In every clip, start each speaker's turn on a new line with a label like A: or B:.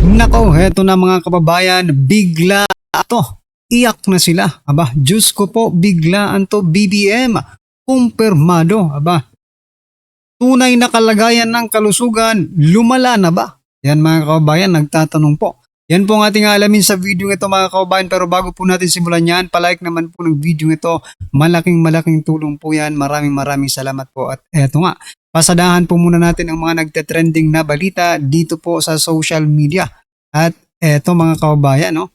A: Nako, heto na mga kababayan, bigla to. Iyak na sila. Aba, Diyos ko po, biglaan to BBM. Kumpirmado. Aba, tunay na kalagayan ng kalusugan, lumala na ba? Yan mga kababayan, nagtatanong po. Yan po ang ating alamin sa video ito mga kababayan. Pero bago po natin simulan yan, palike naman po ng video ito. Malaking tulong po yan. Maraming salamat po. At eto nga, pasadahan po muna natin ang mga nagte-trending na balita dito po sa social media. At eto mga kababayan, no?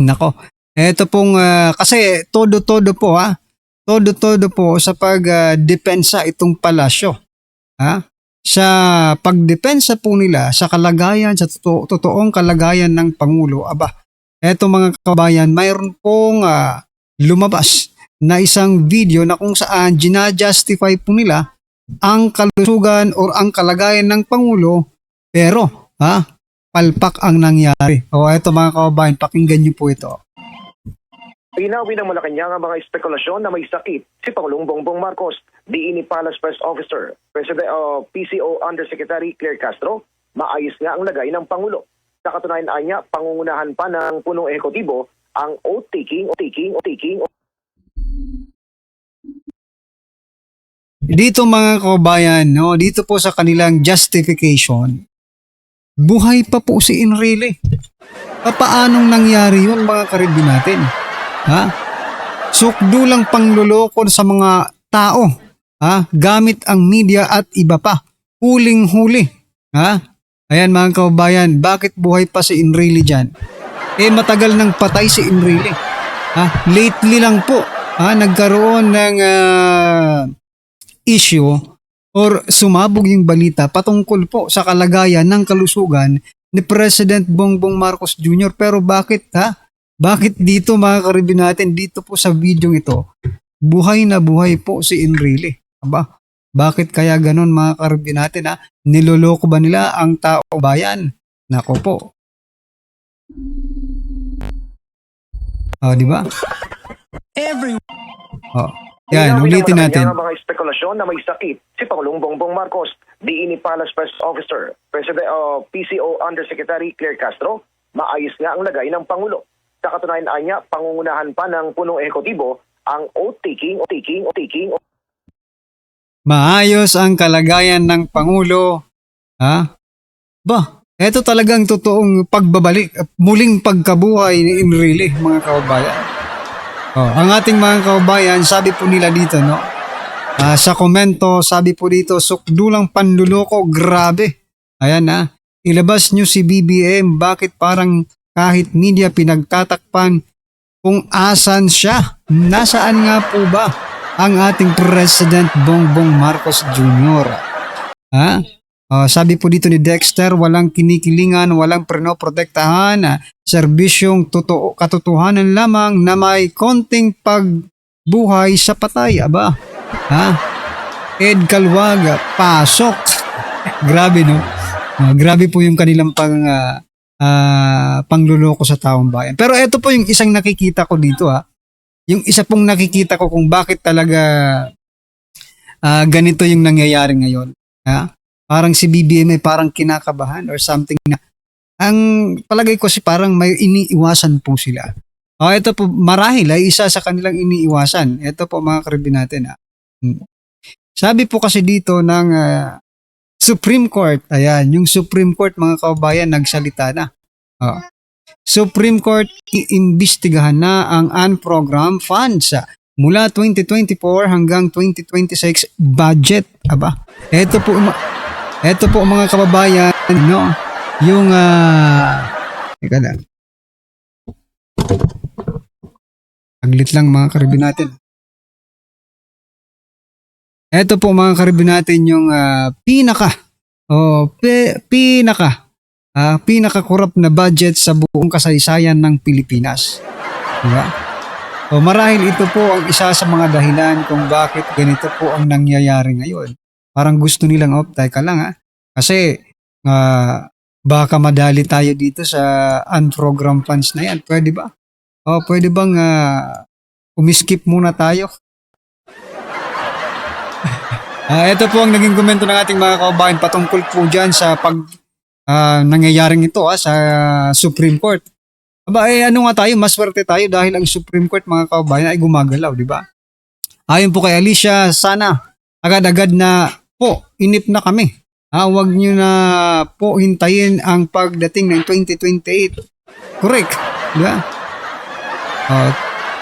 A: Nako, eto pong kasi todo-todo po todo-todo po sa pagdepensa itong palasyo. Sa pagdepensa po nila sa kalagayan, sa totoong kalagayan ng Pangulo. Aba, eto mga kababayan, mayroon pong lumabas na isang video na kung saan ginajustify po nila ang kalusugan o ang kalagayan ng Pangulo, pero palpak ang nangyari. O eto mga kababayan, pakinggan niyo po ito.
B: Pinawin ng Malacanang ang mga espekulasyon na may sakit si Pangulong Bongbong Marcos. Diin ni Palace Press Officer, PCO Undersecretary Claire Castro, maayos nga ang lagay ng Pangulo. Sa katunayan niya, pangungunahan pa ng punong ehekutibo ang oath-taking.
A: Dito mga kababayan, no, dito po sa kanilang justification, buhay pa po si Enrile. Paanong nangyari yun mga karibin natin? Sukdo lang pangluloko sa mga tao, gamit ang media at iba pa. Huling-huli. Ayan mga kababayan, bakit buhay pa si Enrile dyan? Matagal nang patay si Enrile. Lately lang po, nagkaroon ng issue or sumabog yung balita patungkol po sa kalagayan ng kalusugan ni President Bongbong Marcos Jr. Pero bakit Bakit dito mga karibin natin, dito po sa video ito, buhay na buhay po si Enrile? Aba, bakit kaya ganon mga karibin natin Niloloko ba nila ang tao bayan? Nako po. Di ba? Yan, ulitin natin.
B: Ang mga espekulasyon na may sakit si Pangulong Bongbong Marcos. Diin ni Palace Press Officer, PCO Undersecretary Claire Castro, maayos nga ang lagay ng Pangulo. Sa katunayan niya, pangungunahan pa ng punong ehekutibo ang oath-taking.
A: Maayos ang kalagayan ng Pangulo. Ito talagang totoong pagbabalik, muling pagkabuhay ni Enrile, mga kababayan. Ang ating mga kababayan, sabi po nila dito, no? Sa komento, sabi po dito, sukdulang panluloko, grabe. Ayan ilabas nyo si BBM, bakit parang kahit media pinagtatakpan kung asan siya? Nasaan nga po ba ang ating President Bongbong Marcos Jr.? Sabi po dito ni Dexter, walang kinikilingan, walang prenoprotektahan, serbisyong katotohanan lamang na may konting pagbuhay sa patay. Aba, Ed Calwag, pasok. Grabe, no? Grabe po yung kanilang pangluloko sa taong bayan. Pero ito po yung isang nakikita ko dito Yung isa pong nakikita ko kung bakit talaga ganito yung nangyayari ngayon. Parang si BBM ay parang kinakabahan or something na ang palagay ko parang may iniiwasan po sila. Ito po marahil ay isa sa kanilang iniiwasan. Ito po mga karibin natin. Sabi po kasi dito ng Supreme Court, ayan, yung Supreme Court mga kababayan nagsalita na. Supreme Court iimbestigahan na ang unprogrammed funds mula 2024 hanggang 2026 budget. Aba, ito po mga kababayan, no? Yung teka lang. Aglit lang mga karibin natin. Ito po mga karibin natin yung pinaka-corrupt na budget sa buong kasaysayan ng Pilipinas. Diba? Marahil ito po ang isa sa mga dahilan kung bakit ganito po ang nangyayari ngayon. Parang gusto nilang, teka lang kasi baka madali tayo dito sa unprogrammed funds na yan. Pwede ba? Pwede bang umiskip muna tayo? Ito po ang naging komento ng ating mga kababayan patungkol po dyan sa nangyayaring ito sa Supreme Court. Aba, ano nga tayo, maswerte tayo dahil ang Supreme Court, mga kababayan, ay gumagalaw, di ba? Ayon po kay Alicia, sana agad-agad na po, inip na kami. Huwag nyo na po hintayin ang pagdating ng 2028. Correct. Di ba?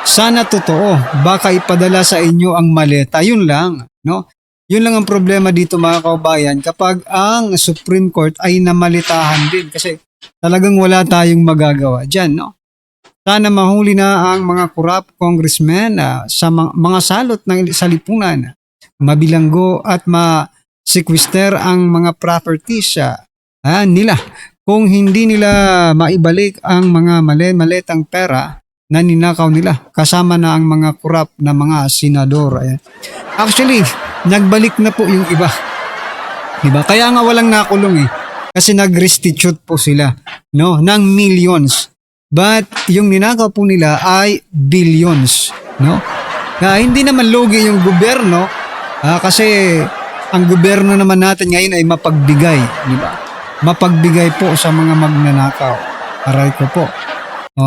A: Sana totoo. Baka ipadala sa inyo ang maleta. Yun lang. No? Yun lang ang problema dito, mga kababayan, kapag ang Supreme Court ay namalitahan din. Kasi talagang wala tayong magagawa dyan. No? Sana mahuli na ang mga corrupt congressmen sa mga salot ng salipunan, mabilanggo at ma-sequester ang mga properties nila. Kung hindi nila maibalik ang mga maletang pera na ninakaw nila, kasama na ang mga corrupt na mga senador. Ayan. Actually, nagbalik na po yung iba. Diba? Kaya nga walang nakulong kasi nag-restitute po sila, no, ng millions. But yung ninakaw po nila ay billions, no? Hindi naman lugi yung gobyerno kasi ang gobyerno naman natin ngayon ay mapagbigay, di ba? Mapagbigay po sa mga magnanakaw. Aray ko po.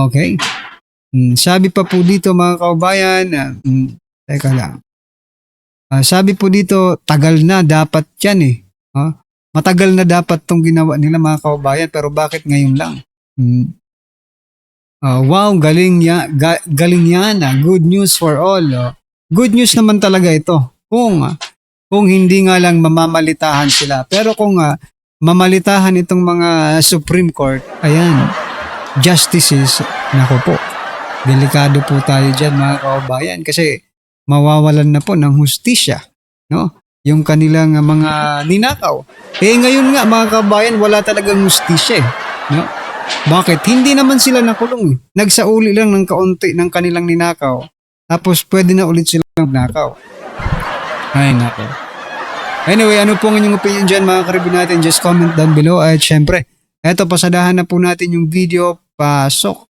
A: Okay? Sabi pa po dito, mga kababayan, teka lang. Sabi po dito, tagal na dapat yan matagal na dapat tong ginawa nila, mga kababayan, pero bakit ngayon lang? Wow, galing yan. Good news for all. Good news naman talaga ito. Kung hindi nga lang mamamalitahan sila. Pero kung mamalitahan itong mga Supreme Court, ayan, justices, nako po. Delikado po tayo dyan, mga kababayan, kasi mawawalan na po ng hustisya, no? Yung kanilang mga ninakaw. Ngayon nga, mga kababayan, wala talagang hustisya, no? Bakit? Hindi naman sila nakulong. Nagsauli lang ng kaunti ng kanilang ninakaw. Tapos pwede na ulit silang nakaw. Ay, nako. Anyway, ano po ang inyong opinion dyan, mga karibin natin? Just comment down below. At syempre, eto, pasadahan na po natin yung video. Pasok.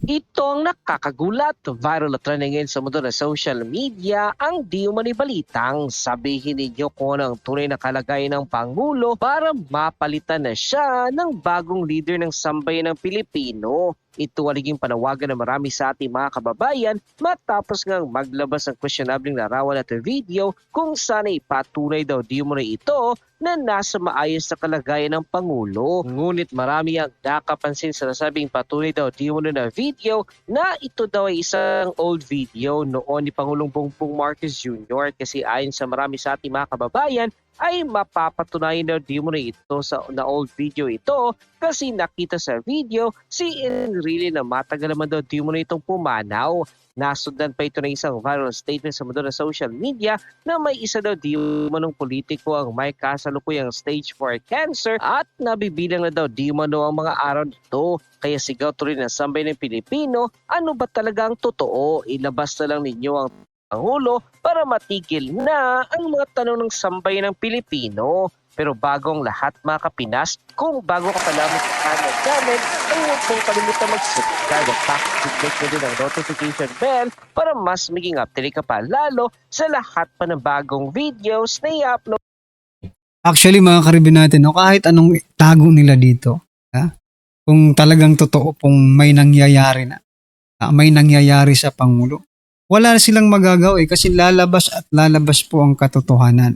C: Ito ang nakakagulat, viral na trending ngayon sa mundo ng social media, ang di umani balitang sabihin ninyo kung ang tunay na kalagayan ng Pangulo para mapalitan na siya ng bagong leader ng sambayan ng Pilipino. Ito ang naging panawagan ng marami sa ating mga kababayan matapos ngang maglabas ng questionabling larawan at video kung saan ipatunay daw di mo na ito na nasa maayos na kalagayan ng Pangulo. Ngunit marami ang nakapansin sa nasabing patunay daw di mo na video na ito daw ay isang old video noon ni Pangulong Bongbong Marcos Jr. kasi ayon sa marami sa ating mga kababayan ay mapapatunayan daw di mo na ito na old video ito kasi nakita sa video si Enrile na matagal naman daw di mo na itong pumanaw. Nasundan pa ito ng isang viral statement sa mundo ng social media na may isa daw di manong politiko ang may kasalukuyang stage 4 cancer at nabibilang na daw di mano ang mga araw nito. Kaya sigaw tuloy ng sambay ng Pilipino, ano ba talaga ang totoo? Ilabas na lang ninyo ang Pangulo para matigil na ang mga tanong ng sambayan ng Pilipino. Pero bagong lahat, mga kapinas, kung bago ka pa lamang sa channel namin, ay huwag mong kalimutan mag-subscribe at pakiclick na din ang notification bell para mas maging update ka pa lalo sa lahat pa ng bagong videos na i-upload.
A: Actually, mga karibin natin, kahit anong tago nila dito, kung talagang totoo pong may nangyayari sa Pangulo, wala silang magagawa kasi lalabas at lalabas po ang katotohanan.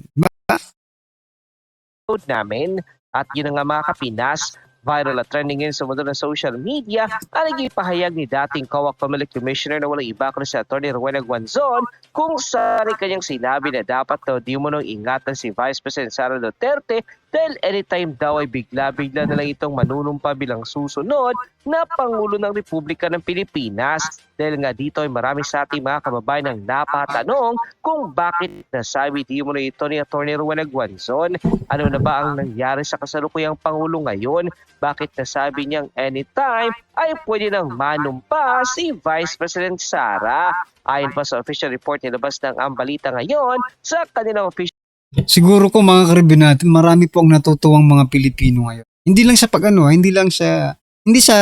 C: Namin at yun nga mga kapinas, viral at trending ngayon sa mundo ng social media ang naging pahayag ni dating COAC Family Commissioner na walang iba kundi si Atty. Rowena Guanzon kung saan kanyang sinabi na dapat daw di mo nang ingatan si Vice President Sara Duterte dahil anytime daw ay bigla-bigla na lang itong manunumpa bilang susunod na Pangulo ng Republika ng Pilipinas. Dahil nga dito ay marami sa ating mga kababayan ang napatanong kung bakit nasabi di mo na ito ni Atty. Rowena Guanzon. Ano na ba ang nangyari sa kasalukuyang Pangulo ngayon? Bakit nasabi niyang anytime ay pwede nang manumpa si Vice President Sara? Ayon pa sa official report nilabas ng ang balita ngayon sa kanilang official.
A: Siguro ko, mga karibin natin, marami po ang natutuwang mga Pilipino ngayon. Hindi lang sa hindi sa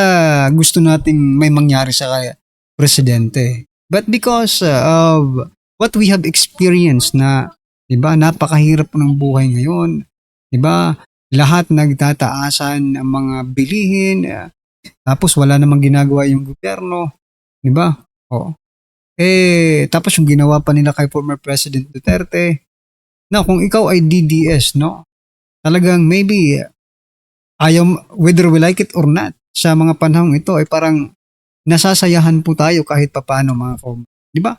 A: gusto nating may mangyari sa presidente. But because of what we have experienced na, 'di ba, napakahirap ng buhay ngayon, 'di ba? lahat nagtataasan ang mga bilihin, tapos wala namang ginagawa yung gobyerno, di ba? Oo. Tapos yung ginawa pa nila kay former President Duterte, na kung ikaw ay DDS, no? Talagang maybe ayaw, whether we like it or not, sa mga panahong ito ay parang nasasayahan po tayo kahit papaano mga di ba?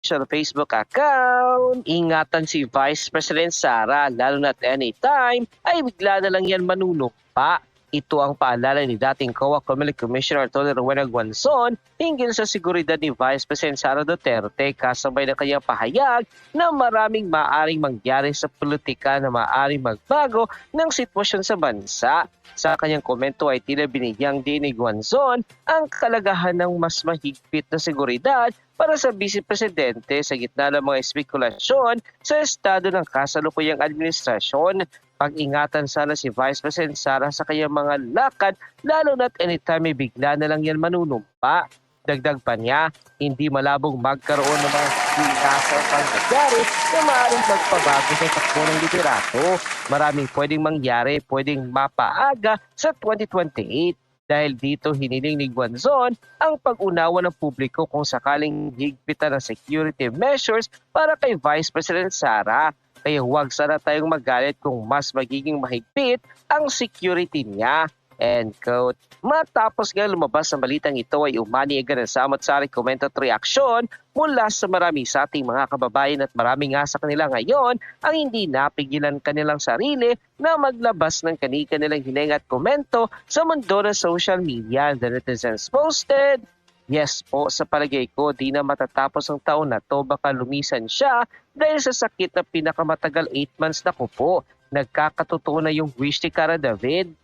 C: Sa Facebook account, ingatan si Vice President Sara lalo na't anytime ay bigla na lang yan manunumpa. Ito ang paalala ni dating COA Comelec Commissioner Tony Rowena Guanzon hinggil sa seguridad ni Vice President Sara Duterte kasabay ng kanyang pahayag na maraming maaring mangyari sa politika na maaring magbago ng sitwasyon sa bansa. Sa kanyang komento ay tila binigyang din ni Guanzon ang kalagahan ng mas mahigpit na seguridad para sa Vice Presidente sa gitna ng mga espekulasyon sa estado ng kasalukuyang administrasyon. Pag-ingatan sana si Vice President Sara sa kanyang mga lakad lalo na't anytime may bigla na lang yan manunumpa. Dagdag pa niya, hindi malabong magkaroon ng mga inasang pangyayari na maaaring magpabago sa takbo ng liderato. Maraming pwedeng mangyari, pwedeng mapaaga sa 2028. Dahil dito hiniling ni Guanzon ang pag-unawa ng publiko kung sakaling higpitan ng security measures para kay Vice President Sara. Kaya huwag sana tayong magalit kung mas magiging mahigpit ang security niya. End quote. Matapos nga lumabas ang balitang ito ay umani agad ang samot-sari comment at reaksyon mula sa marami sa ating mga kababayan at marami nga sa kanila ngayon ang hindi napigilan kanilang sarili na maglabas ng kanilang hininga at komento sa mundo ng social media. The netizens posted, "Yes po, sa palagay ko di na matatapos ang taon na to, baka lumisan siya dahil sa sakit na pinakamatagal 8 months na ko po. Nagkakatotoo na yung wish ni Cara David."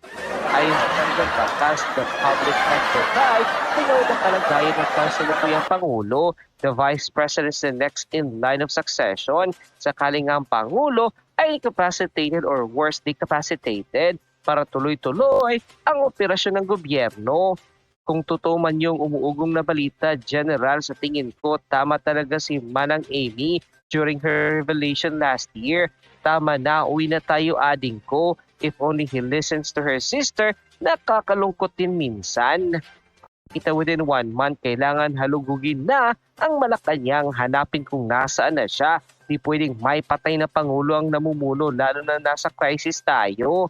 C: Ayon sa kanilang batas, the public can provide tingnan na kalagayan ng kasalukuyang Pangulo. The Vice President is the next in line of succession. Sakaling ang Pangulo ay incapacitated or worse, decapacitated para tuloy-tuloy ang operasyon ng gobyerno. Kung totoo man yung umuugong na balita, General, sa tingin ko, tama talaga si Manang Amy during her revelation last year. Tama na, uwi na tayo ading ko. If only he listens to her sister, nakakalungkot din minsan. Kita within 1 month, kailangan halugugin na ang Malacanang, hanapin kung nasaan na siya. Di pwedeng may patay na Pangulo ang namumuno, lalo na nasa crisis tayo.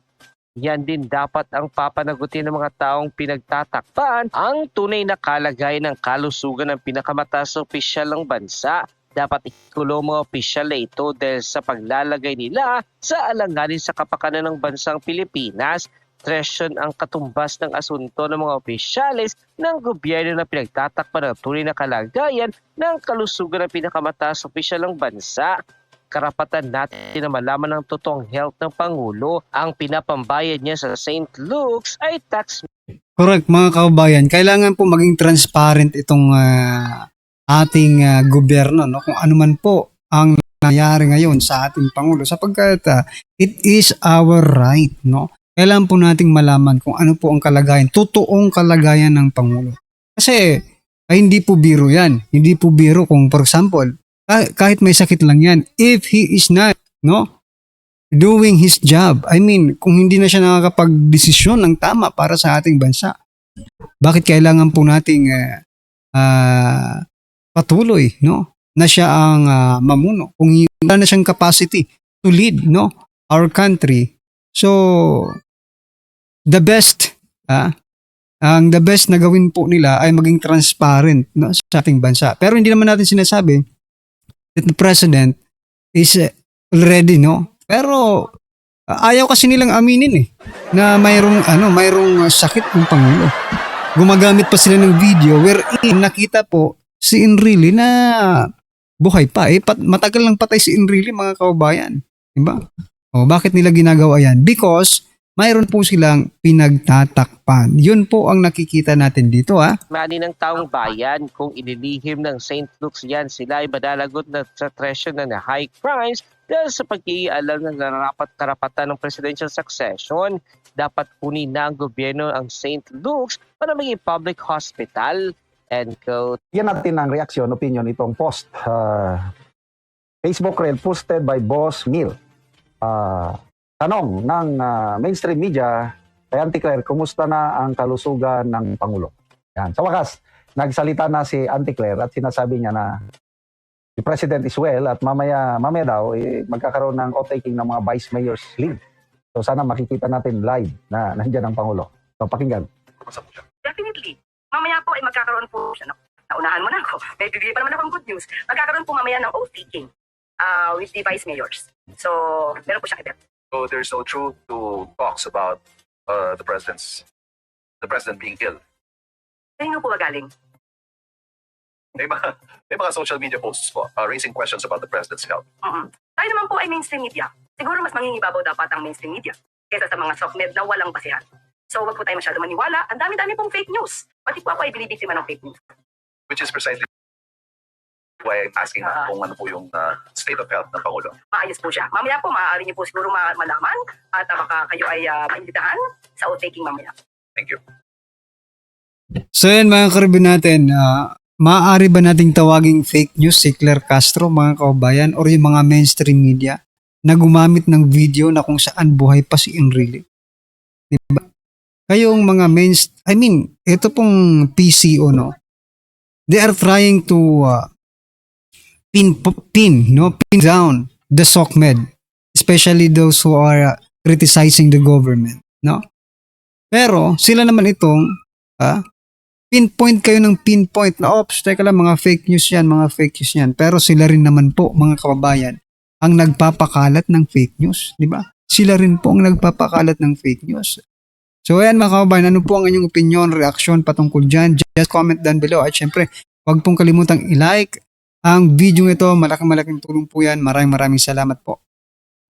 C: Yan din dapat ang papanagutin ng mga taong pinagtatakpan ang tunay na kalagayan ng kalusugan ng pinakamataas na opisyal ng bansa. Dapat ikulong mga opisyal na ito dahil sa paglalagay nila sa alanganin sa kapakanan ng bansang Pilipinas. Tresyon ang katumbas ng asunto ng mga opisyalis ng gobyerno na pinagtatakpan ng tunay na kalagayan ng kalusugan ng pinakamataas na opisyal ng bansa. Karapatan natin na malaman ang totoong health ng Pangulo. Ang pinapambayad niya sa St. Luke's ay tax.
A: Correct mga kababayan, kailangan po maging transparent itong ating gobyerno, no? Kung ano man po ang nangyari ngayon sa ating Pangulo sapagkat it is our right, no? Kailangan po nating malaman kung ano po ang kalagayan, totoong kalagayan ng Pangulo. Kasi hindi po biro yan. Hindi po biro kung for example, kahit may sakit lang yan, if he is not, no, doing his job, I mean, kung hindi na siya nakakapag-desisyon ng tama para sa ating bansa, bakit kailangan po nating patuloy, no, na siya ang mamuno kung wala na siyang capacity to lead, no, our country. So the best the best na gawin po nila ay maging transparent, no, sa ating bansa. Pero hindi naman natin sinasabi that the president is already, no, pero ayaw kasi nilang aminin na mayroong sakit ng Pangulo. Gumagamit pa sila ng video wherein nakita po si Enrile na buhay pa. Matagal lang patay si Enrile, mga kababayan. Diba? O, bakit nila ginagawa yan? Because mayroon po silang pinagtatakpan. Yun po ang nakikita natin dito,
C: Mani ng taong bayan, kung inilihim ng St. Luke's yan, sila ay madalagot na sa tresyon ng high crimes dahil sa pag-ialam ng karapatan ng presidential succession. Dapat kunin na ang gobyerno ang St. Luke's para maging public hospital. End quote.
D: Yan natin ang reaksyon, opinion itong post. Facebook reel posted by Boss Mil. Tanong ng mainstream media kay Auntie Claire, kumusta na ang kalusugan ng Pangulo? Yan. Sa wakas, nagsalita na si Auntie Claire at sinasabi niya na the President is well at mamaya daw magkakaroon ng oath-taking ng mga Vice Mayor's leave. So sana makikita natin live na nandiyan ang Pangulo. So pakinggan.
E: Definitely. Mamaya po ay magkakaroon po siya. Naunahan mo na ako. May bibigay pa naman akong good news. Magkakaroon po mamaya ng oath-taking with the vice mayors. So, meron po siyang event.
F: So there's no truth to talks about the president being ill.
E: Kaya nga po ba galing?
F: May mga social media posts po raising questions about the president's health.
E: Tayo naman po ay mainstream media. Siguro mas mangingibabaw dapat ang mainstream media kaysa sa mga softmed na walang basihan. So, wag po tayo masyado maniwala. Ang dami-dami pong fake news. Pati po ako ay binibiktima ng fake news.
F: Which is precisely why I'm asking kung ano po yung state of health ng Pangulo.
E: Maayos po siya. Mamaya po, maaari niyo po siguro malaman at baka kayo ay maimbitahan sa oath-taking mamaya.
F: Thank you.
A: So yan mga karibin natin, maaari ba nating tawaging fake news si Claire Castro mga kababayan or yung mga mainstream media na gumamit ng video na kung saan buhay pa si Enrile? Diba? Kayong mga ito pong PCO, no? They are trying to pin down the SOCMED, especially those who are criticizing the government, no? Pero sila naman itong pinpoint kayo ng pinpoint na teka lang, mga fake news yan. Pero sila rin naman po, mga kababayan, ang nagpapakalat ng fake news, di ba? Sila rin po ang nagpapakalat ng fake news. So ayan mga kababayan, ano po ang inyong opinion, reaction patungkol dyan? Just comment down below. At syempre, huwag pong kalimutang i-like ang video ito. Malaking tulong po yan. Maraming salamat po.